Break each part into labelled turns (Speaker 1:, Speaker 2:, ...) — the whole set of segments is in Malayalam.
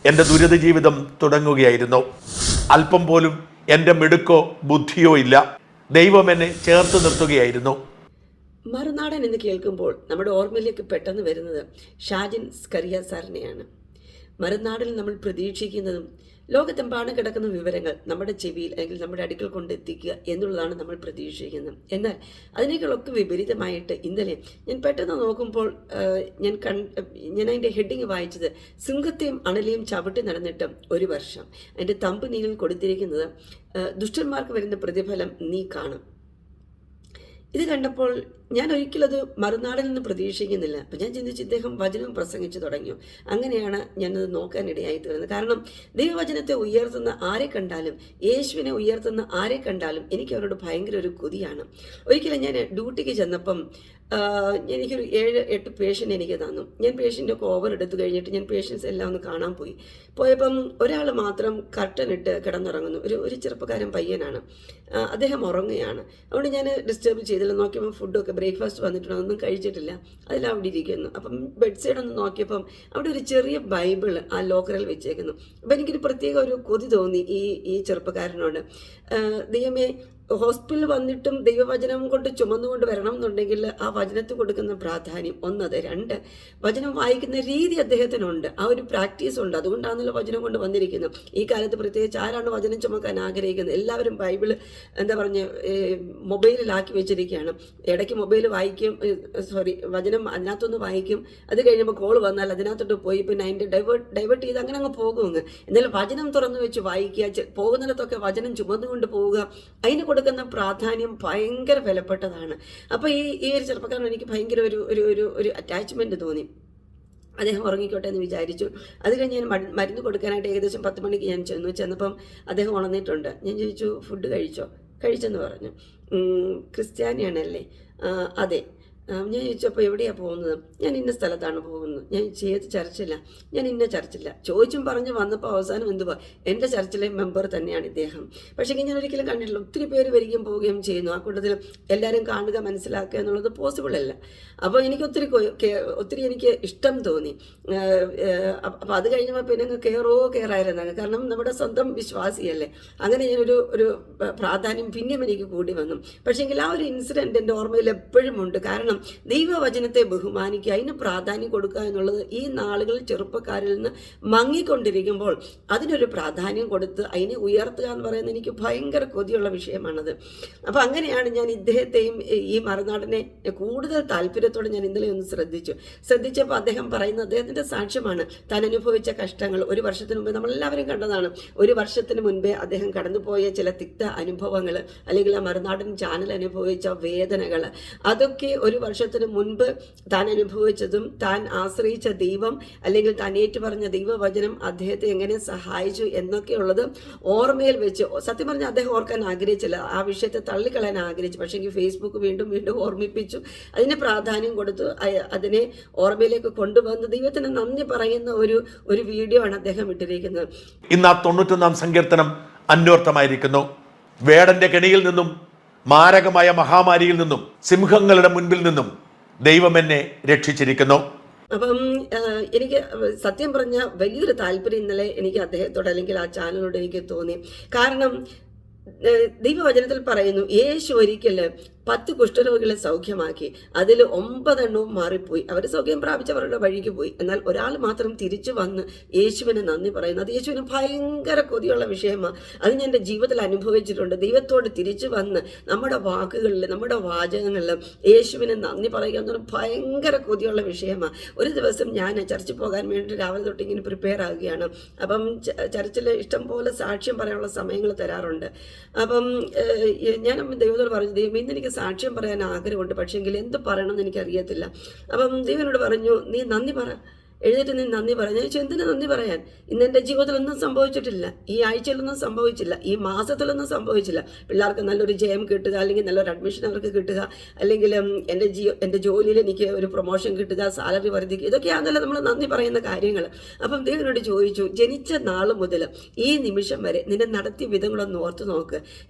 Speaker 1: എൻ്റെ ദുരിത ജീവിതം തുടങ്ങുകയായിരുന്നു. അല്പം പോലും എൻ്റെ മിടുക്കോ ബുദ്ധിയോ ഇല്ല. ദൈവം എന്നെ ചേർത്ത് നിർത്തുകയായിരുന്നു.
Speaker 2: മറുനാടൻ എന്ന് കേൾക്കുമ്പോൾ നമ്മുടെ ഓർമ്മയിലേക്ക് പെട്ടെന്ന് വരുന്നത് ഷാജിൻ സ്കറിയ സാറിനെയാണ്. മറുനാടിൽ നമ്മൾ പ്രതീക്ഷിക്കുന്നതും ലോകത്തെമ്പാടും കിടക്കുന്ന വിവരങ്ങൾ നമ്മുടെ ചെവിയിൽ അല്ലെങ്കിൽ നമ്മുടെ അടുക്കൽ കൊണ്ടെത്തിക്കുക എന്നുള്ളതാണ് നമ്മൾ പ്രതീക്ഷിക്കുന്നത്. എന്നാൽ അതിനേക്കാളൊക്കെ വിപരീതമായിട്ട് ഇന്നലെ ഞാൻ പെട്ടെന്ന് നോക്കുമ്പോൾ ഞാൻ അതിൻ്റെ ഹെഡിങ് വായിച്ചത് സിംഹത്തെയും അണലിയും ചവിട്ടി നടന്നിട്ട് 1 വർഷം. അതിൻ്റെ തമ്പ് നീലിൽ കൊടുത്തിരിക്കുന്നത് ദുഷ്ടന്മാർക്ക് വരുന്ന പ്രതിഫലം നീ കാണും. ഇത് കണ്ടപ്പോൾ ഞാൻ ഒരിക്കലും അത് മറുനാടിൽ നിന്ന് പ്രതീക്ഷിക്കുന്നില്ല. അപ്പം ഞാൻ ചിന്തിച്ച് ഇദ്ദേഹം വചനം പ്രസംഗിച്ചു തുടങ്ങിയോ. അങ്ങനെയാണ് ഞാനത് നോക്കാനിടയായി തീർന്നത്. കാരണം ദൈവവചനത്തെ ഉയർത്തുന്ന ആരെ കണ്ടാലും, യേശുവിനെ ഉയർത്തുന്ന ആരെ കണ്ടാലും എനിക്ക് അവരോട് ഭയങ്കര ഒരു കൊതിയാണ്. ഒരിക്കലും ഞാൻ ഡ്യൂട്ടിക്ക് ചെന്നപ്പം എനിക്കൊരു 7-8 പേഷ്യൻ്റ് എനിക്ക് തന്നു. ഞാൻ പേഷ്യൻ്റൊക്കെ ഓവർ എടുത്തു കഴിഞ്ഞിട്ട് ഞാൻ പേഷ്യൻസ് എല്ലാം ഒന്ന് കാണാൻ പോയപ്പം ഒരാൾ മാത്രം കർട്ടൻ ഇട്ട് കിടന്നുറങ്ങുന്നു. ഒരു ചെറുപ്പക്കാരൻ പയ്യനാണ്. അദ്ദേഹം ഉറങ്ങുകയാണ്. അതുകൊണ്ട് ഞാൻ ഡിസ്റ്റർബ് ചെയ്തില്ല. നോക്കിയപ്പോൾ ഫുഡൊക്കെ ബ്രേക്ക്ഫാസ്റ്റ് വന്നിട്ടുണ്ടോ, ഒന്നും കഴിച്ചിട്ടില്ല, അതിൽ അവിടെ ഇരിക്കുന്നു. അപ്പം ബെഡ് സൈഡ് ഒന്ന് നോക്കിയപ്പം അവിടെ ഒരു ചെറിയ ബൈബിൾ ആ ലോക്കറിൽ വെച്ചേക്കുന്നു. അപ്പം എനിക്കൊരു പ്രത്യേക ഒരു കൊതി തോന്നി ഈ ചെറുപ്പക്കാരനോട്. ദൈവമേ, ഹോസ്പിറ്റലിൽ വന്നിട്ടും ദൈവവചനം കൊണ്ട് ചുമന്നുകൊണ്ട് വരണം എന്നുണ്ടെങ്കിൽ ആ വചനത്തിന് കൊടുക്കുന്ന പ്രാധാന്യം 1. 2, വചനം വായിക്കുന്ന രീതി അദ്ദേഹത്തിനുണ്ട്, ആ ഒരു പ്രാക്ടീസ് ഉണ്ട്. അതുകൊണ്ടാണല്ലോ വചനം കൊണ്ട് വന്നിരിക്കുന്നത്. ഈ കാലത്ത് പ്രത്യേകിച്ച് ആരാണ് വചനം ചുമക്കാൻ ആഗ്രഹിക്കുന്നത്? എല്ലാവരും ബൈബിൾ മൊബൈലിലാക്കി വെച്ചിരിക്കുകയാണ്. ഇടയ്ക്ക് മൊബൈൽ വായിക്കും, വചനം അതിനകത്തൊന്ന് വായിക്കും, അത് കഴിയുമ്പോൾ കോൾ വന്നാൽ അതിനകത്തോട്ട് പോയി പിന്നെ അതിൻ്റെ ഡൈവേർട്ട് ചെയ്ത് അങ്ങനെ അങ്ങ് പോകുമെന്ന്. എന്നാലും വചനം തുറന്നു വെച്ച് വായിക്കുക, പോകുന്നിടത്തൊക്കെ വചനം ചുമന്നുകൊണ്ട് പോവുക, അതിന് കൊടുക്കുന്ന പ്രാധാന്യം ഭയങ്കര വിലപ്പെട്ടതാണ്. അപ്പോൾ ഈ ഒരു ചെറുപ്പക്കാരൻ എനിക്ക് ഭയങ്കര ഒരു അറ്റാച്ച്മെൻറ്റ് തോന്നി. അദ്ദേഹം ഉറങ്ങിക്കോട്ടെ എന്ന് വിചാരിച്ചു. അത് കഴിഞ്ഞ് ഞാൻ മരുന്ന് കൊടുക്കാനായിട്ട് ഏകദേശം 10 മണിക്ക് ഞാൻ ചെന്നപ്പം അദ്ദേഹം ഉണർന്നിട്ടുണ്ട്. ഞാൻ ചോദിച്ചു, ഫുഡ് കഴിച്ചെന്ന് പറഞ്ഞു. ക്രിസ്ത്യാനിയാണല്ലേ? അതെ. ഞാൻ ചോദിച്ചപ്പോൾ എവിടെയാണ് പോകുന്നത്? ഞാൻ ഇന്ന സ്ഥലത്താണ് പോകുന്നത്. ഞാൻ ഏത് ചർച്ചില്ല? ഞാൻ ഇന്ന ചർച്ചില്ല. ചോദിച്ചും പറഞ്ഞ് വന്നപ്പോൾ അവസാനം എന്തുവാ, എൻ്റെ ചർച്ചിലെ മെമ്പർ തന്നെയാണ് ഇദ്ദേഹം. പക്ഷേ ഞാൻ ഒരിക്കലും കണ്ടിട്ടില്ല. ഒത്തിരി പേര് വരികയും പോവുകയും ചെയ്യുന്നു. ആ കൂട്ടത്തിൽ എല്ലാവരും കാണുക, മനസ്സിലാക്കുക എന്നുള്ളത് പോസിബിൾ അല്ല. അപ്പോൾ എനിക്ക് ഒത്തിരി എനിക്ക് ഇഷ്ടം തോന്നി. അപ്പോൾ അത് കഴിഞ്ഞപ്പോൾ പിന്നെ അങ്ങ് കെയറായിരുന്നു. കാരണം നമ്മുടെ സ്വന്തം വിശ്വാസിയല്ലേ. അങ്ങനെ ഞാനൊരു പ്രാധാന്യം പിന്നെയും എനിക്ക് കൂടി വന്നു. പക്ഷേങ്കിൽ ആ ഒരു ഇൻസിഡൻറ്റ് എൻ്റെ ഓർമ്മയിൽ എപ്പോഴും ഉണ്ട്. കാരണം ദൈവവചനത്തെ ബഹുമാനിക്കുക, അതിന് പ്രാധാന്യം കൊടുക്കുക എന്നുള്ളത് ഈ നാളുകളിൽ ചെറുപ്പക്കാരിൽ നിന്ന് മങ്ങിക്കൊണ്ടിരിക്കുമ്പോൾ അതിനൊരു പ്രാധാന്യം കൊടുത്ത് അതിനെ ഉയർത്തുക എന്ന് പറയുന്നത് എനിക്ക് ഭയങ്കര കൊതിയുള്ള വിഷയമാണത്. അപ്പോൾ ഞാൻ ഇദ്ദേഹത്തെയും ഈ മറുനാടനെ കൂടുതൽ താല്പര്യത്തോടെ ഞാൻ ഇന്നലെ ഒന്ന് ശ്രദ്ധിച്ചപ്പോൾ അദ്ദേഹം പറയുന്ന അദ്ദേഹത്തിൻ്റെ സാക്ഷ്യമാണ്. താൻ അനുഭവിച്ച കഷ്ടങ്ങൾ 1 വർഷത്തിന് മുമ്പേ നമ്മളെല്ലാവരും കണ്ടതാണ്. 1 വർഷത്തിന് മുൻപേ അദ്ദേഹം കടന്നുപോയ ചില തിക്ത അനുഭവങ്ങൾ, അല്ലെങ്കിൽ ആ മറുനാടൻ ചാനൽ അനുഭവിച്ച വേദനകൾ, അതൊക്കെ 1 വർഷത്തിന് മുൻപ് താൻ അനുഭവിച്ചതും താൻ ആശ്രയിച്ച ദൈവം അല്ലെങ്കിൽ താൻ ഏറ്റുപറഞ്ഞ ദൈവവചനം അദ്ദേഹത്തെ എങ്ങനെ സഹായിച്ചു എന്നൊക്കെയുള്ളത് ഓർമ്മയിൽ വെച്ച്, സത്യം പറഞ്ഞാൽ അദ്ദേഹം ഓർക്കാൻ ആഗ്രഹിച്ചില്ല, ആ വിഷയത്തെ തള്ളിക്കളയാൻ ആഗ്രഹിച്ചു. പക്ഷേ ഫേസ്ബുക്ക് വീണ്ടും ഓർമ്മിപ്പിച്ചു, അതിന് പ്രാധാന്യം കൊടുത്തു, അതിനെ ഓർമ്മയിലേക്ക് കൊണ്ടുവന്ന് ദൈവത്തിന് നന്ദി പറയുന്ന ഒരു വീഡിയോ ആണ് അദ്ദേഹം ഇട്ടിരിക്കുന്നത്.
Speaker 1: ഇന്ന് ആ 91-ാം സങ്കീർത്തനം അന്വർത്ഥമായിരിക്കുന്നു. വേടന്റെ കെണിയിൽ നിന്നും, മാരകമായ മഹാമാരിയിൽ നിന്നും, സിംഹങ്ങളുടെ മുൻപിൽ നിന്നും ദൈവം എന്നെ രക്ഷിച്ചിരിക്കുന്നു.
Speaker 2: അപ്പം എനിക്ക് സത്യം പറഞ്ഞ വലിയൊരു താല്പര്യം ഇന്നലെ എനിക്ക് അദ്ദേഹത്തോട് അല്ലെങ്കിൽ ആ ചാനലിനോട് എനിക്ക് തോന്നി. കാരണം ദൈവവചനത്തിൽ പറയുന്നു, യേശു ഒരിക്കൽ 10 കുഷ്ഠരോഗികളെ സൗഖ്യമാക്കി. അതിൽ 9 എണ്ണവും മാറിപ്പോയി. അവർ സൗഖ്യം പ്രാപിച്ചവരുടെ വഴിക്ക് പോയി. എന്നാൽ ഒരാൾ മാത്രം തിരിച്ചു വന്ന് യേശുവിന് നന്ദി പറയുന്നു. അത് യേശുവിന് ഭയങ്കര കൊതിയുള്ള വിഷയമാണ്. അത് ഞാൻ എൻ്റെ ജീവിതത്തിൽ അനുഭവിച്ചിട്ടുണ്ട്. ദൈവത്തോട് തിരിച്ചു വന്ന് നമ്മുടെ വാക്കുകളിൽ, നമ്മുടെ വാചകങ്ങളിൽ യേശുവിന് നന്ദി പറയുക എന്നൊരു ഭയങ്കര കൊതിയുള്ള വിഷയമാണ്. ഒരു ദിവസം ഞാൻ ചർച്ചിൽ പോകാൻ വേണ്ടി രാവിലെ തൊട്ട് ഇങ്ങനെ പ്രിപ്പയർ ആകുകയാണ്. അപ്പം ചർച്ചിൽ ഇഷ്ടം പോലെ സാക്ഷ്യം പറയാനുള്ള സമയങ്ങൾ തരാറുണ്ട്. അപ്പം ഞാൻ ദൈവത്തോട് പറഞ്ഞു, ദൈവം ഇന്ന് എനിക്ക് സാക്ഷ്യം പറയാൻ ആഗ്രഹമുണ്ട്, പക്ഷേങ്കിൽ എന്ത് പറയണമെന്ന് എനിക്കറിയത്തില്ല. അപ്പം ദൈവനോട് പറഞ്ഞു, നീ നന്ദി പറ, എഴുന്നേറ്റ് നീ നന്ദി പറയാൻ. ഞാൻ ചോദിച്ചു, എന്തിനാ നന്ദി പറയാൻ? ഇന്ന് എൻ്റെ ജീവിതത്തിലൊന്നും സംഭവിച്ചിട്ടില്ല, ഈ ആഴ്ചയിലൊന്നും സംഭവിച്ചില്ല, ഈ മാസത്തിലൊന്നും സംഭവിച്ചില്ല. പിള്ളേർക്ക് നല്ലൊരു ജയം കിട്ടുക, അല്ലെങ്കിൽ നല്ലൊരു അഡ്മിഷൻ അവർക്ക് കിട്ടുക, അല്ലെങ്കിൽ എൻ്റെ ജോലിയിൽ എനിക്ക് ഒരു പ്രൊമോഷൻ കിട്ടുക, സാലറി വർദ്ധിക്കുക, ഇതൊക്കെയാണല്ലോ നമ്മൾ നന്ദി പറയുന്ന കാര്യങ്ങൾ. അപ്പം ദൈവനോട് ചോദിച്ചു, ജനിച്ച നാൾ മുതൽ ഈ നിമിഷം വരെ നിന്നെ നടത്തിയ വിധങ്ങളൊന്ന് ഓർത്ത് നോക്ക്.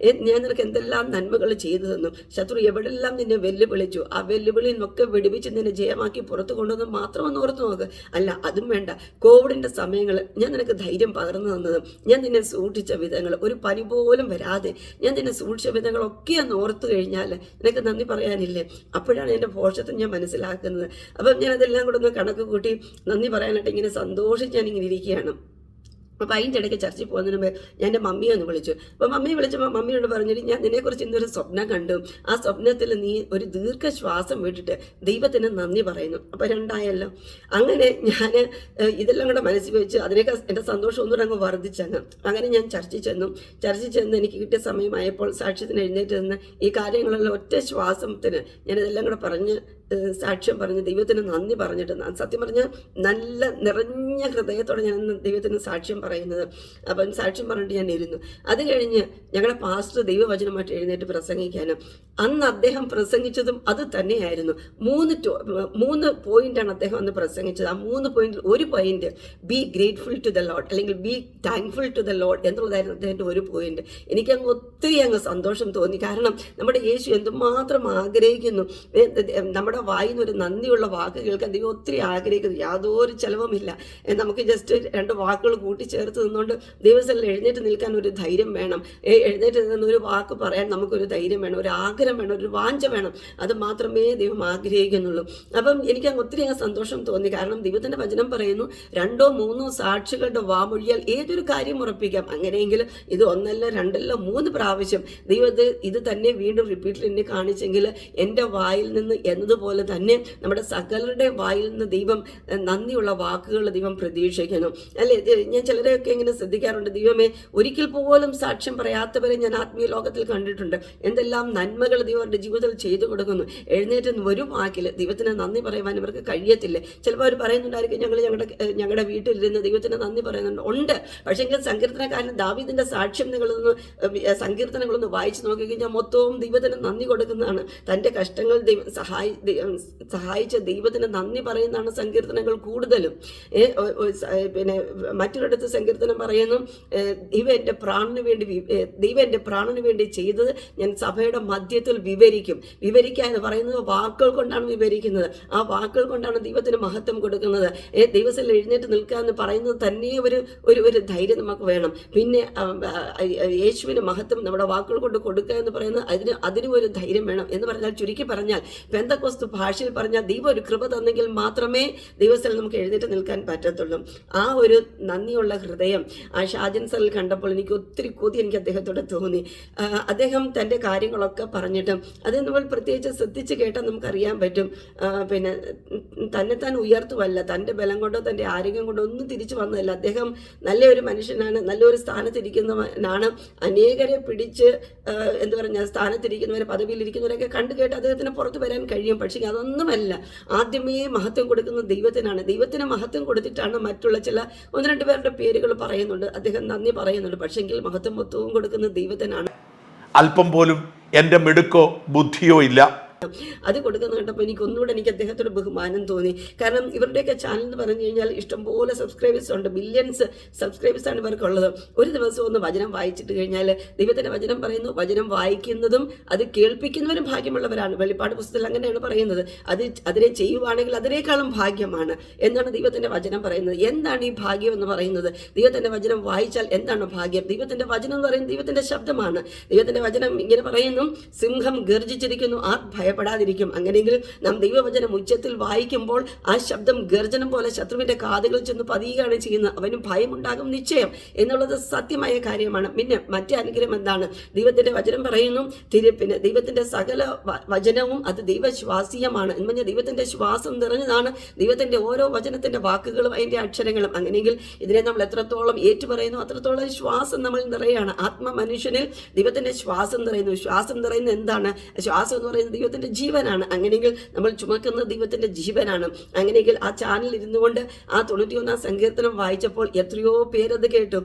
Speaker 2: ഞാൻ നിനക്ക് എന്തെല്ലാം നന്മകൾ ചെയ്തു തന്നു, ശത്രു എവിടെല്ലാം നിന്നെ വെല്ലുവിളിച്ചു, ആ വെല്ലുവിളിയിൽ നിന്നൊക്കെ വിടുവിച്ച് നിന്നെ ജയമാക്കി പുറത്തു കൊണ്ടുവന്ന് മാത്രം ഒന്ന് ഓർത്ത് നോക്ക്. അല്ല അതും വേണ്ട, കോവിഡിൻ്റെ സമയങ്ങൾ ഞാൻ നിനക്ക് ധൈര്യം പകർന്നു തന്നത്, ഞാൻ നിന്നെ സൂക്ഷിച്ച വിധങ്ങൾ, ഒരു പനി പോലും വരാതെ ഞാൻ നിന്നെ സൂക്ഷിച്ച വിധങ്ങളൊക്കെ ഒന്ന് ഓർത്തു കഴിഞ്ഞാൽ നിനക്ക് നന്ദി പറയാനില്ലേ? അപ്പോഴാണ് എൻ്റെ പോഷത്വം ഞാൻ മനസ്സിലാക്കുന്നത്. അപ്പം ഞാൻ അതെല്ലാം കൂടെ ഒന്ന് കണക്ക് കൂട്ടി നന്ദി പറയാനായിട്ട് ഇങ്ങനെ സന്തോഷിച്ച് ഞാനിങ്ങനെ ഇരിക്കുകയാണ്. അപ്പോൾ അതിൻ്റെ ഇടയ്ക്ക് ചർച്ചയിൽ പോകുന്നതിന് മുമ്പ് ഞാൻ എൻ്റെ മമ്മിയെ ഒന്ന് വിളിച്ചു. അപ്പോൾ മമ്മിയെ വിളിച്ചപ്പോൾ മമ്മിയോട് പറഞ്ഞിട്ട് ഞാൻ നിന്നെക്കുറിച്ച് ഇന്നൊരു സ്വപ്നം കണ്ടു, ആ സ്വപ്നത്തിൽ നീ ഒരു ദീർഘശ്വാസം വിട്ടിട്ട് ദൈവത്തിന് നന്ദി പറയുന്നു. അപ്പോൾ രണ്ടായല്ലോ. അങ്ങനെ ഞാൻ ഇതെല്ലാം കൂടെ മനസ്സിൽ വെച്ച് അതിനൊക്കെ എൻ്റെ സന്തോഷം ഒന്നുകൂടെ അങ്ങ് വർദ്ധിച്ചങ്ങ്. അങ്ങനെ ഞാൻ ചർച്ചിൽ ചെന്ന് എനിക്ക് കിട്ടിയ സമയമായപ്പോൾ സാക്ഷ്യത്തിന് എഴുന്നേറ്റ് നിന്ന് ഈ കാര്യങ്ങളെല്ലാം ഒറ്റ ശ്വാസത്തിന് ഞാനിതെല്ലാം കൂടെ പറഞ്ഞ് സാക്ഷ്യം പറഞ്ഞ് ദൈവത്തിന് നന്ദി പറഞ്ഞിട്ട്, സത്യം പറഞ്ഞാൽ നല്ല നിറഞ്ഞ ഹൃദയത്തോടെ ഞാൻ ദൈവത്തിന് സാക്ഷ്യം പറയുന്നത്. അപ്പം സാക്ഷ്യം പറഞ്ഞിട്ട് ഞാൻ ഇരുന്നു. അത് കഴിഞ്ഞ് ഞങ്ങളുടെ പാസ്റ്റർ ദൈവവചനമായിട്ട് എഴുന്നേറ്റ് പ്രസംഗിക്കാനും അന്ന് അദ്ദേഹം പ്രസംഗിച്ചതും അത് തന്നെയായിരുന്നു. 3 പോയിന്റാണ് അദ്ദേഹം അന്ന് പ്രസംഗിച്ചത്. ആ 3 പോയിന്റിൽ ഒരു point be grateful to the lord അല്ലെങ്കിൽ be thankful to the lord എന്നുള്ളതായിരുന്നു അദ്ദേഹത്തിൻ്റെ ഒരു പോയിന്റ്. എനിക്കങ്ങ് ഒത്തിരി സന്തോഷം തോന്നി. കാരണം നമ്മുടെ യേശു എന്തുമാത്രം ആഗ്രഹിക്കുന്നു, നമ്മുടെ വായിന്ന് ഒരു നന്ദിയുള്ള വാക്ക് കേൾക്കാൻ ദൈവം ഒത്തിരി ആഗ്രഹിക്കുന്നു. യാതൊരു ചെലവുമില്ല. നമുക്ക് ജസ്റ്റ് 2 വാക്കുകൾ കൂട്ടിച്ചേർത്ത് നിന്നുകൊണ്ട് ദൈവസ്ഥലിൽ എഴുന്നേറ്റ് നിൽക്കാൻ ഒരു ധൈര്യം വേണം. എഴുന്നേറ്റ് നിന്ന് ഒരു വാക്ക് പറയാൻ നമുക്കൊരു ധൈര്യം വേണം, ഒരു ആഗ്രഹം വേണം, ഒരു വാഞ്ച വേണം. അത് മാത്രമേ ദൈവം ആഗ്രഹിക്കുന്നുള്ളൂ. അപ്പം എനിക്ക് ഒത്തിരി സന്തോഷം തോന്നി. കാരണം ദൈവത്തിൻ്റെ വചനം പറയുന്നു, 2 3 സാക്ഷികളുടെ വാമൊഴിയാൽ ഏതൊരു കാര്യം ഉറപ്പിക്കാം. അങ്ങനെയെങ്കിൽ ഇത് 1 അല്ല 2 അല്ല 3 പ്രാവശ്യം ദൈവത്തെ ഇത് തന്നെ വീണ്ടും റിപ്പീറ്റിൽ എന്നെ കാണിച്ചെങ്കിൽ എൻ്റെ വായിൽ നിന്ന് എന്നതുപോലെ തന്നെ നമ്മുടെ സകലരുടെ വായിൽ നിന്ന് ദൈവം നന്ദിയുള്ള വാക്കുകൾ ദൈവം പ്രതീക്ഷിക്കുന്നു. അല്ലേ? ഞാൻ ചിലരെയൊക്കെ ഇങ്ങനെ ശ്രദ്ധിക്കാറുണ്ട്, ദൈവമേ ഒരിക്കൽ പോലും സാക്ഷ്യം പറയാത്തവരെ ഞാൻ ആത്മീയ ലോകത്തിൽ കണ്ടിട്ടുണ്ട്. എന്തെല്ലാം നന്മകൾ ദൈവം അവരുടെ ജീവിതത്തിൽ ചെയ്തു കൊടുക്കുന്നു. എഴുന്നേറ്റ് ഒരു വാക്കിൽ ദൈവത്തിന് നന്ദി പറയുവാൻ ഇവർക്ക് കഴിയത്തില്ല. ചിലപ്പോൾ അവർ പറയുന്നുണ്ടായിരിക്കും, ഞങ്ങളുടെ വീട്ടിലിരുന്ന് ദൈവത്തിന് നന്ദി പറയുന്നുണ്ട്. ഉണ്ട്. പക്ഷേ എങ്കിൽ സങ്കീർത്തനക്കാരൻ ദാവീദിന്റെ സാക്ഷ്യം സങ്കീർത്തനങ്ങളൊന്ന് വായിച്ചു നോക്കിക്കഴിഞ്ഞാൽ മൊത്തവും ദൈവത്തിന് നന്ദി കൊടുക്കുന്നതാണ്. തൻ്റെ കഷ്ടങ്ങൾ സഹായിച്ച ദൈവത്തിന് നന്ദി പറയുന്നതാണ് സങ്കീർത്തനങ്ങൾ കൂടുതലും. പിന്നെ മറ്റൊരിടത്ത് സങ്കീർത്തനം പറയുന്നു, ദൈവം എൻ്റെ പ്രാണന് വേണ്ടി ചെയ്തത് ഞാൻ സഭയുടെ മധ്യത്തിൽ വിവരിക്കും. വിവരിക്കുക എന്ന് പറയുന്നത് വാക്കുകൾ കൊണ്ടാണ് വിവരിക്കുന്നത്. ആ വാക്കുകൾ കൊണ്ടാണ് ദൈവത്തിന് മഹത്വം കൊടുക്കുന്നത്. ദൈവത്തിൽ എഴുന്നേറ്റ് നിൽക്കുക എന്ന് പറയുന്നത് തന്നെ ഒരു ധൈര്യം നമുക്ക് വേണം. പിന്നെ യേശുവിന് മഹത്വം നമ്മുടെ വാക്കുകൾ കൊണ്ട് കൊടുക്കുക എന്ന് പറയുന്നത് അതിനും ഒരു ധൈര്യം വേണം. എന്ന് പറഞ്ഞാൽ, ചുരുക്കി പറഞ്ഞാൽ, പെന്തക്കോസ്ത് ഭാഷയിൽ പറഞ്ഞാൽ ദൈവം ഒരു കൃപ തന്നെങ്കിൽ മാത്രമേ ദൈവത്തിൽ നമുക്ക് എഴുന്നേറ്റ് നിൽക്കാൻ പറ്റത്തുള്ളൂ. ആ ഒരു നന്ദിയുള്ള ഹൃദയം ആ ഷാജൻ സറിൽ കണ്ടപ്പോൾ എനിക്ക് ഒത്തിരി കൊതി എനിക്ക് അദ്ദേഹത്തോട് തോന്നി. അദ്ദേഹം തൻ്റെ കാര്യങ്ങളൊക്കെ പറഞ്ഞിട്ട് അത് നമ്മൾ പ്രത്യേകിച്ച് ശ്രദ്ധിച്ച് കേട്ടാൽ നമുക്കറിയാൻ പറ്റും. പിന്നെ തന്നെത്താൻ ഉയർത്തുമല്ല, തൻ്റെ ബലം കൊണ്ടോ തൻ്റെ ആരോഗ്യം കൊണ്ടോ ഒന്നും തിരിച്ചു വന്നതല്ല. അദ്ദേഹം നല്ലൊരു മനുഷ്യനാണ്, നല്ലൊരു സ്ഥാനത്തിരിക്കുന്നവനാണ്. അനേകരെ പിടിച്ച് സ്ഥാനത്തിരിക്കുന്നവരെ പദവിയിലിരിക്കുന്നവരൊക്കെ കണ്ടു കേട്ട് അദ്ദേഹത്തിന് പുറത്ത് വരാൻ കഴിയും. പക്ഷേ അതൊന്നുമല്ല. ആദ്യമേ മഹത്വം കൊടുക്കുന്നത് ദൈവത്തിനാണ്. ദൈവത്തിന് മഹത്വം കൊടുത്തിട്ടാണ് മറ്റുള്ള ചില 1-2 പേരുടെ പേരുകൾ പറയുന്നുണ്ട്, അദ്ദേഹം നന്ദി പറയുന്നുണ്ട്. പക്ഷെങ്കിൽ മഹത്വം മൊത്തവും കൊടുക്കുന്നത് ദൈവത്തിനാണ്.
Speaker 1: അല്പം പോലും എൻ്റെ മിടുക്കോ ബുദ്ധിയോ ഇല്ല.
Speaker 2: അത് കൊടുക്കുന്ന കണ്ടപ്പോൾ എനിക്ക് അദ്ദേഹത്തോട് ബഹുമാനം തോന്നി. കാരണം ഇവരുടെയൊക്കെ ചാനൽ എന്ന് പറഞ്ഞു കഴിഞ്ഞാൽ ഇഷ്ടംപോലെ സബ്സ്ക്രൈബേഴ്സ് ഉണ്ട്, മില്യൺസ് സബ്സ്ക്രൈബേഴ്സാണ് ഇവർക്കുള്ളത്. ഒരു ദിവസം ഒന്ന് വചനം വായിച്ചിട്ട് കഴിഞ്ഞാൽ ദൈവത്തിൻ്റെ വചനം പറയുന്നു, വചനം വായിക്കുന്നതും അത് കേൾപ്പിക്കുന്നവരും ഭാഗ്യമുള്ളവരാണ്. വെളിപ്പാട് പുസ്തകത്തിൽ അങ്ങനെയാണ് പറയുന്നത്. അതിനെ ചെയ്യുവാണെങ്കിൽ അതിനേക്കാളും ഭാഗ്യമാണ് എന്നാണ് ദൈവത്തിൻ്റെ വചനം പറയുന്നത്. എന്താണ് ഈ ഭാഗ്യം എന്ന് പറയുന്നത്? ദൈവത്തിൻ്റെ വചനം വായിച്ചാൽ എന്താണ് ഭാഗ്യം? ദൈവത്തിൻ്റെ വചനം എന്ന് പറയുന്നത് ദൈവത്തിൻ്റെ ശബ്ദമാണ്. ദൈവത്തിൻ്റെ വചനം ഇങ്ങനെ പറയുന്നു, സിംഹം ഗർജിച്ചിരിക്കുന്നു, ആർ ഭയപ്പെടാതിരിക്കും. അങ്ങനെയെങ്കിൽ നാം ദൈവവചനം ഉച്ചത്തിൽ വായിക്കുമ്പോൾ ആ ശബ്ദം ഗർജനം പോലെ ശത്രുവിൻ്റെ കാതുകളിൽ ചെന്ന് പതിയുകയാണ് ചെയ്യുന്നത്. അവനും ഭയമുണ്ടാകും നിശ്ചയം എന്നുള്ളത് സത്യമായ കാര്യമാണ്. പിന്നെ മറ്റേ അനുഗ്രഹം എന്താണ്? ദൈവത്തിൻ്റെ വചനം പറയുന്നു, പിന്നെ ദൈവത്തിൻ്റെ സകല വചനവും അത് ദൈവശ്വാസീയമാണ് എന്ന് പറഞ്ഞാൽ ദൈവത്തിൻ്റെ ശ്വാസം നിറഞ്ഞതാണ് ദൈവത്തിൻ്റെ ഓരോ വചനത്തിൻ്റെ വാക്കുകളും അതിൻ്റെ അക്ഷരങ്ങളും. അങ്ങനെയെങ്കിൽ ഇതിനെ നമ്മൾ എത്രത്തോളം ഏറ്റുപറയുന്നു അത്രത്തോളം ശ്വാസം നമ്മൾ നിറയാണ്. ആത്മ മനുഷ്യനിൽ ദൈവത്തിൻ്റെ ശ്വാസം നിറയുന്നു. ശ്വാസം നിറയുന്നത് എന്താണ്? ശ്വാസം എന്ന് പറയുന്നത് ദൈവത്തിൻ്റെ ജീവനാണ്. അങ്ങനെയെങ്കിൽ നമ്മൾ ചുമക്കുന്നത് ദൈവത്തിൻ്റെ ജീവനാണ്. അങ്ങനെയെങ്കിൽ ആ ചാനൽ ഇരുന്നു കൊണ്ട് ആ 91 സങ്കീർത്തനം വായിച്ചപ്പോൾ എത്രയോ പേരത് കേട്ടു.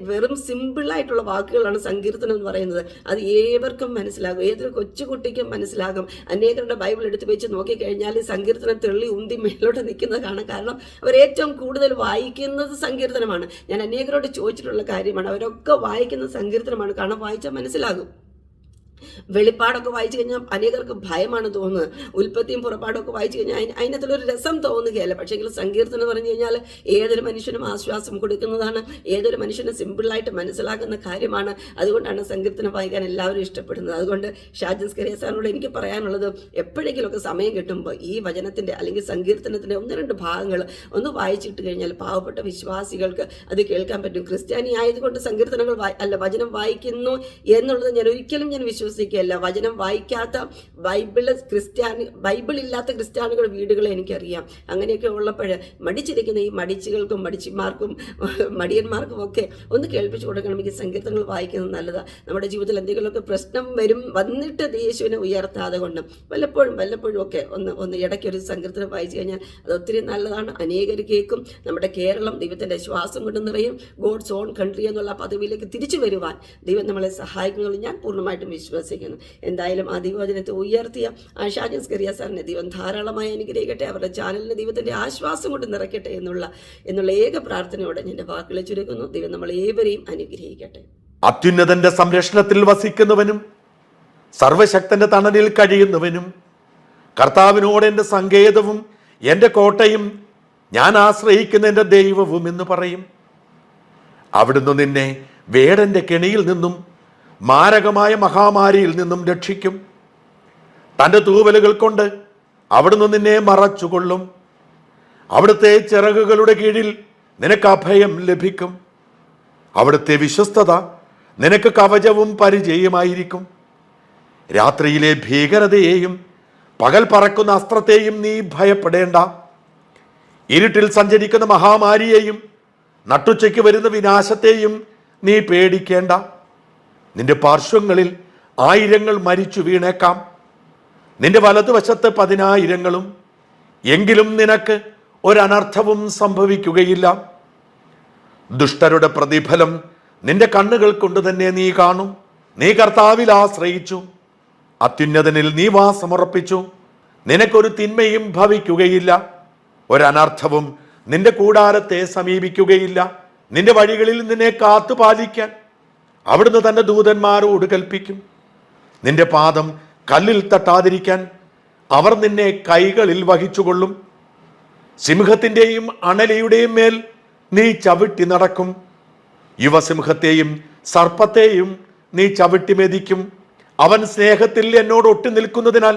Speaker 2: വെറും സിമ്പിളായിട്ടുള്ള വാക്കുകളാണ് സങ്കീർത്തനം എന്ന് പറയുന്നത്. അത് ഏവർക്കും മനസ്സിലാകും, ഏതൊരു കൊച്ചുകുട്ടിക്കും മനസ്സിലാകും. അനേകരുടെ ബൈബിൾ എടുത്ത് വെച്ച് നോക്കിക്കഴിഞ്ഞാൽ സങ്കീർത്തനം തെള്ളി ഉന്തി മേലോട്ട് നിൽക്കുന്നത് കാണാം. കാരണം അവർ ഏറ്റവും കൂടുതൽ വായിക്കുന്നത് സങ്കീർത്തനമാണ്. ഞാൻ അനേകരോട് ചോദിച്ചിട്ടുള്ള കാര്യമാണ്, അവരൊക്കെ വായിക്കുന്നത് സങ്കീർത്തനമാണ്. കാരണം വായിച്ചാൽ മനസ്സിലാകും. വെളിപ്പാടൊക്കെ വായിച്ചു കഴിഞ്ഞാൽ അനേകർക്ക് ഭയമാണ് തോന്നുന്നത്. ഉൽപ്പത്തിയും പുറപ്പാടൊക്കെ വായിച്ചു കഴിഞ്ഞാൽ അതിനകത്തുള്ളൊരു രസം തോന്നുകയല്ല. പക്ഷേ എങ്കിൽ സങ്കീർത്തനം എന്ന് പറഞ്ഞു കഴിഞ്ഞാൽ ഏതൊരു മനുഷ്യനും ആശ്വാസം കൊടുക്കുന്നതാണ്, ഏതൊരു മനുഷ്യനും സിമ്പിളായിട്ട് മനസ്സിലാക്കുന്ന കാര്യമാണ്. അതുകൊണ്ടാണ് സങ്കീർത്തനം വായിക്കാൻ എല്ലാവരും ഇഷ്ടപ്പെടുന്നത്. അതുകൊണ്ട് ഷാജൻ സ്കറിയ സാറിനോട് എനിക്ക് പറയാനുള്ളത്, എപ്പോഴെങ്കിലുമൊക്കെ സമയം കിട്ടുമ്പോൾ ഈ വചനത്തിൻ്റെ അല്ലെങ്കിൽ സങ്കീർത്തനത്തിൻ്റെ 1-2 ഭാഗങ്ങൾ ഒന്ന് വായിച്ചിട്ട് കഴിഞ്ഞാൽ പാവപ്പെട്ട വിശ്വാസികൾക്ക് അത് കേൾക്കാൻ പറ്റും. ക്രിസ്ത്യാനി ആയതുകൊണ്ട് സങ്കീർത്തനങ്ങൾ വചനം വായിക്കുന്നു എന്നുള്ളത് ഞാൻ ഒരിക്കലും വിശ്വസിക്കുകയല്ല. വചനം വായിക്കാത്ത ബൈബിൾ ഇല്ലാത്ത ക്രിസ്ത്യാനികളുടെ വീടുകളെ എനിക്കറിയാം. അങ്ങനെയൊക്കെ ഉള്ളപ്പോൾ മടിച്ചിരിക്കുന്ന ഈ മടിച്ചുകൾക്കും മടിയന്മാർക്കും ഒക്കെ ഒന്ന് കേൾപ്പിച്ചു കൊടുക്കണം. ഈ സങ്കീർത്തനങ്ങൾ വായിക്കുന്നത് നല്ലതാണ്. നമ്മുടെ ജീവിതത്തിൽ എന്തെങ്കിലുമൊക്കെ പ്രശ്നം വന്നിട്ട് യേശുവിനെ ഉയർത്താതെ കൊണ്ട് വല്ലപ്പോഴും ഒക്കെ ഒന്ന് ഇടയ്ക്കൊരു സങ്കീർത്തനം വായിച്ചു കഴിഞ്ഞാൽ അത് ഒത്തിരി നല്ലതാണ്. അനേകർ കേൾക്കും. നമ്മുടെ കേരളം ദൈവത്തിൻ്റെ ശ്വാസം കൊണ്ട് നിറയും. ഗോഡ്സ് ഓൺ കൺട്രി എന്നുള്ള പദവിയിലേക്ക് തിരിച്ചു വരുവാൻ ദൈവം നമ്മളെ സഹായിക്കുമെന്ന് ഞാൻ പൂർണ്ണമായിട്ടും വിശ്വസിക്കുന്നു. എന്തായാലും ആ ദൈവവചനത്തെ ഉയർത്തിയ ആ ഷാജൻ സ്കറിയ സാറിനെ ദൈവം ധാരാളമായി അനുഗ്രഹിക്കട്ടെ. അവരുടെ ചാനലിന് ദൈവത്തിൻ്റെ ആശ്വാസം കൊണ്ട് നിറയ്ക്കട്ടെ എന്നുള്ള ഏക പ്രാർത്ഥനയോടെ എൻ്റെ വാക്കുകളെ ചുരുക്കുന്നു. ദൈവം നമ്മളേവരെയും അനുഗ്രഹിക്കട്ടെ.
Speaker 1: അത്യുന്നതന്റെ സംരക്ഷണത്തിൽ വസിക്കുന്നവനും സർവശക്തന്റെ തണലിൽ കഴിയുന്നവനും കർത്താവിനോട് എൻ്റെ സങ്കേതവും എൻ്റെ കോട്ടയും ഞാൻ ആശ്രയിക്കുന്ന എൻ്റെ ദൈവവും എന്ന് പറയും. അവിടുന്ന് നിന്നെ വേടന്റെ കെണിയിൽ നിന്നും മാരകമായ മഹാമാരിയിൽ നിന്നും രക്ഷിക്കും. തൻ്റെ തൂവലുകൾ കൊണ്ട് അവിടുന്ന് നിന്നെ മറച്ചുകൊള്ളും. അവിടുത്തെ ചിറകുകളുടെ കീഴിൽ നിനക്ക് അഭയം ലഭിക്കും. അവിടുത്തെ വിശ്വസ്തത നിനക്ക് കവചവും പരിചയമായിരിക്കും. രാത്രിയിലെ ഭീകരതയെയും പകൽ പറക്കുന്ന അസ്ത്രത്തെയും നീ ഭയപ്പെടേണ്ട. ഇരുട്ടിൽ സഞ്ചരിക്കുന്ന മഹാമാരിയെയും നട്ടുച്ചയ്ക്ക് വരുന്ന വിനാശത്തെയും നീ പേടിക്കേണ്ട. നിന്റെ പാർശ്വങ്ങളിൽ 1000 മരിച്ചു വീണേക്കാം, നിന്റെ വലതുവശത്ത് 10,000, എങ്കിലും നിനക്ക് ഒരനർത്ഥവും സംഭവിക്കുകയില്ല. ദുഷ്ടരുടെ പ്രതിഫലം നിന്റെ കണ്ണുകൾ കൊണ്ട് തന്നെ നീ കാണും. നീ കർത്താവിൽ ആശ്രയിച്ചു, അത്യുന്നതനിൽ നീ വാസമുറപ്പിച്ചു. നിനക്കൊരു തിന്മയും ഭവിക്കുകയില്ല, ഒരനർത്ഥവും നിന്റെ കൂടാരത്തെ സമീപിക്കുകയില്ല. നിന്റെ വഴികളിൽ നിന്നെ കാത്തുപാലിക്കാൻ അവിടുന്ന് തൻ്റെ ദൂതന്മാരോട് കൽപ്പിക്കും. നിന്റെ പാദം കല്ലിൽ തട്ടാതിരിക്കാൻ അവർ നിന്നെ കൈകളിൽ വഹിച്ചുകൊള്ളും. സിംഹത്തിൻ്റെയും അണലിയുടെയും മേൽ നീ ചവിട്ടി നടക്കും. യുവസിംഹത്തെയും സർപ്പത്തെയും നീ ചവിട്ടി മെതിക്കും. അവൻ സ്നേഹത്തിൽ എന്നോട് ഒട്ടി നിൽക്കുന്നതിനാൽ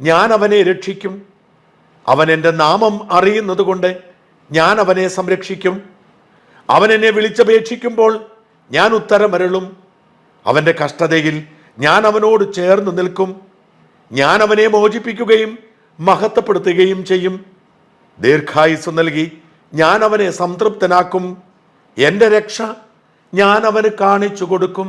Speaker 1: ഞാൻ അവനെ രക്ഷിക്കും. അവൻ എൻ്റെ നാമം അറിയുന്നത് കൊണ്ട് ഞാൻ അവനെ സംരക്ഷിക്കും. അവൻ എന്നെ വിളിച്ചപേക്ഷിക്കുമ്പോൾ ഞാൻ ഉത്തരമരുളും. അവൻ്റെ കഷ്ടതയിൽ ഞാൻ അവനോട് ചേർന്ന് നിൽക്കും. ഞാൻ അവനെ മോചിപ്പിക്കുകയും മഹത്വപ്പെടുത്തുകയും ചെയ്യും. ദീർഘായുസ് നൽകി ഞാൻ അവനെ സംതൃപ്തനാക്കും. എൻ്റെ രക്ഷ ഞാൻ അവന് കാണിച്ചു കൊടുക്കും.